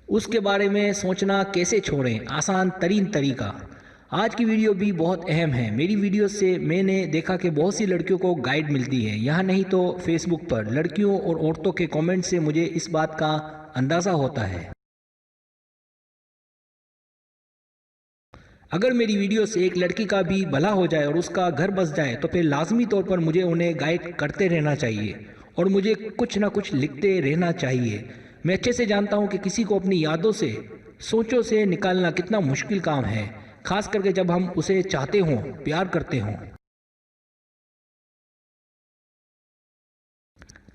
उसके बारे में सोचना कैसे छोड़ें, आसान तरीन तरीका। आज की वीडियो भी बहुत अहम है। मेरी वीडियो से मैंने देखा कि बहुत सी लड़कियों को गाइड मिलती है, यहाँ नहीं तो फेसबुक पर। लड़कियों और औरतों के कमेंट से मुझे इस बात का अंदाज़ा होता है। अगर मेरी वीडियो से एक लड़की का भी भला हो जाए और उसका घर बस जाए तो फिर लाजमी तौर पर मुझे उन्हें गाइड करते रहना चाहिए और मुझे कुछ ना कुछ लिखते रहना चाहिए। मैं अच्छे से जानता हूँ कि किसी को अपनी यादों से, सोचों से निकालना कितना मुश्किल काम है, खास करके जब हम उसे चाहते हों, प्यार करते हों।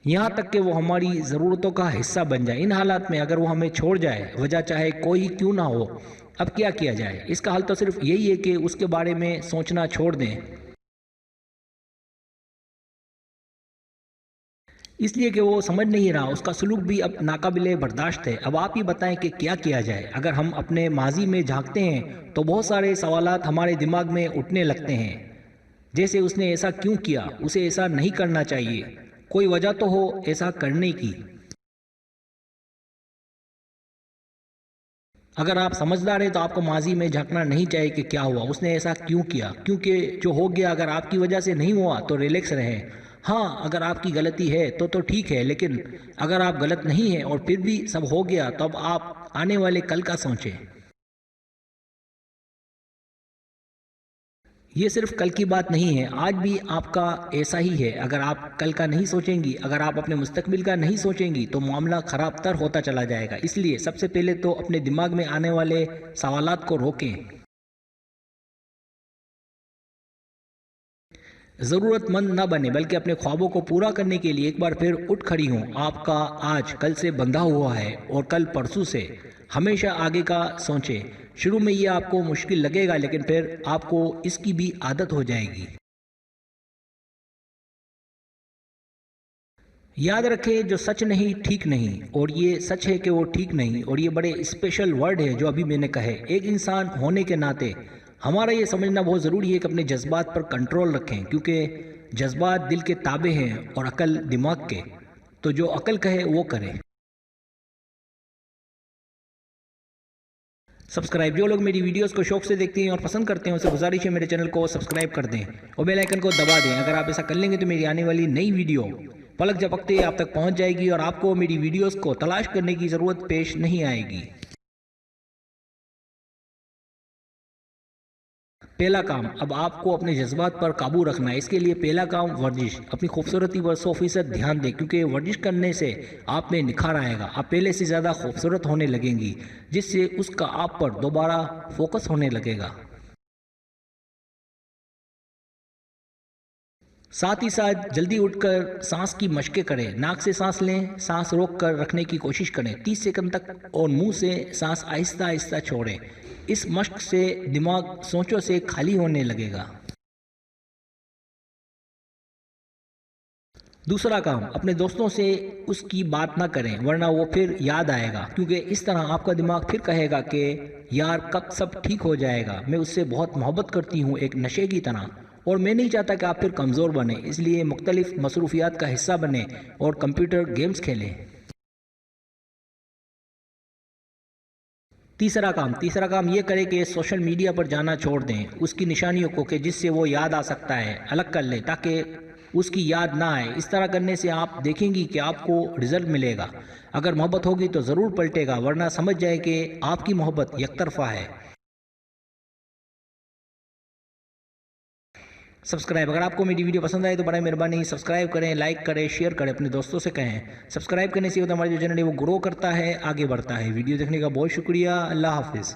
यहाँ तक कि वो हमारी ज़रूरतों का हिस्सा बन जाए। इन हालात में अगर वो हमें छोड़ जाए, वजह चाहे कोई क्यों ना हो, अब क्या किया जाए? इसका हल तो सिर्फ यही है कि उसके बारे में सोचना छोड़ दें, इसलिए कि वो समझ नहीं रहा, उसका सलूक भी अब नाकाबिले बर्दाश्त है। अब आप ही बताएं कि क्या किया जाए। अगर हम अपने माजी में झांकते हैं तो बहुत सारे सवालात हमारे दिमाग में उठने लगते हैं, जैसे उसने ऐसा क्यों किया, उसे ऐसा नहीं करना चाहिए, कोई वजह तो हो ऐसा करने की। अगर आप समझदार हैं तो आपको माजी में झांकना नहीं चाहिए कि क्या हुआ, उसने ऐसा क्यों किया, क्योंकि जो हो गया अगर आपकी वजह से नहीं हुआ तो रिलैक्स रहें। हाँ, अगर आपकी गलती है तो ठीक है, लेकिन अगर आप गलत नहीं हैं और फिर भी सब हो गया तो अब आप आने वाले कल का सोचें। ये सिर्फ कल की बात नहीं है, आज भी आपका ऐसा ही है। अगर आप कल का नहीं सोचेंगी, अगर आप अपने मुस्तकबिल का नहीं सोचेंगी तो मामला ख़राब तर होता चला जाएगा। इसलिए सबसे पहले तो अपने दिमाग में आने वाले सवालात को रोकें। ज़रूरतमंद ना बने बल्कि अपने ख्वाबों को पूरा करने के लिए एक बार फिर उठ खड़ी हों। आपका आज कल से बंधा हुआ है और कल परसों से। हमेशा आगे का सोचें। शुरू में ये आपको मुश्किल लगेगा, लेकिन फिर आपको इसकी भी आदत हो जाएगी। याद रखें, जो सच नहीं ठीक नहीं, और ये सच है कि वो ठीक नहीं, और ये बड़े स्पेशल वर्ड है जो अभी मैंने कहे। एक इंसान होने के नाते हमारा ये समझना बहुत ज़रूरी है कि अपने जज्बात पर कंट्रोल रखें, क्योंकि जज्बात दिल के ताबे हैं और अकल दिमाग के। तो जो अकल कहे वो करें। सब्सक्राइब, जो लोग मेरी वीडियोस को शौक से देखते हैं और पसंद करते हैं उनसे गुजारिश है मेरे चैनल को सब्सक्राइब कर दें और बेल आइकन को दबा दें। अगर आप ऐसा कर लेंगे तो मेरी आने वाली नई वीडियो पलक झपकते आप तक पहुंच जाएगी और आपको मेरी वीडियोस को तलाश करने की ज़रूरत पेश नहीं आएगी। पहला काम, अब आपको अपने जज्बात पर काबू रखना है। इसके लिए पहला काम वर्जिश। अपनी खूबसूरती पर 100% ध्यान दें, क्योंकि वर्जिश करने से आप में निखार आएगा। आप पहले से ज़्यादा खूबसूरत होने लगेंगी, जिससे उसका आप पर दोबारा फोकस होने लगेगा। साथ ही साथ जल्दी उठकर सांस की मशकें करें। नाक से सांस लें, सांस रोक कर रखने की कोशिश करें 30 सेकंड तक, और मुंह से सांस आहिस्ता आहिस्ता छोड़ें। इस मशक से दिमाग सोचों से खाली होने लगेगा। दूसरा काम, अपने दोस्तों से उसकी बात ना करें, वरना वो फिर याद आएगा, क्योंकि इस तरह आपका दिमाग फिर कहेगा कि यार कब सब ठीक हो जाएगा, मैं उससे बहुत मोहब्बत करती हूँ, एक नशे की तरह, और मैं नहीं चाहता कि आप फिर कमज़ोर बने। इसलिए मुख्तलिफ मसरूफियात का हिस्सा बने और कंप्यूटर गेम्स खेलें। तीसरा काम ये करें कि सोशल मीडिया पर जाना छोड़ दें। उसकी निशानियों को कि जिससे वो याद आ सकता है अलग कर लें, ताकि उसकी याद ना आए। इस तरह करने से आप देखेंगी कि आपको रिजल्ट मिलेगा। अगर मोहब्बत होगी तो ज़रूर पलटेगा, वरना समझ जाए कि आपकी मोहब्बत एकतरफा है। सब्सक्राइब, अगर आपको मेरी वीडियो पसंद आए तो बड़ा मेहरबानी सब्सक्राइब करें, लाइक करें, शेयर करें, अपने दोस्तों से कहें। सब्सक्राइब करने से होता है हमारा जो चैनल है वो ग्रो करता है, आगे बढ़ता है। वीडियो देखने का बहुत शुक्रिया। अल्लाह हाफिज़।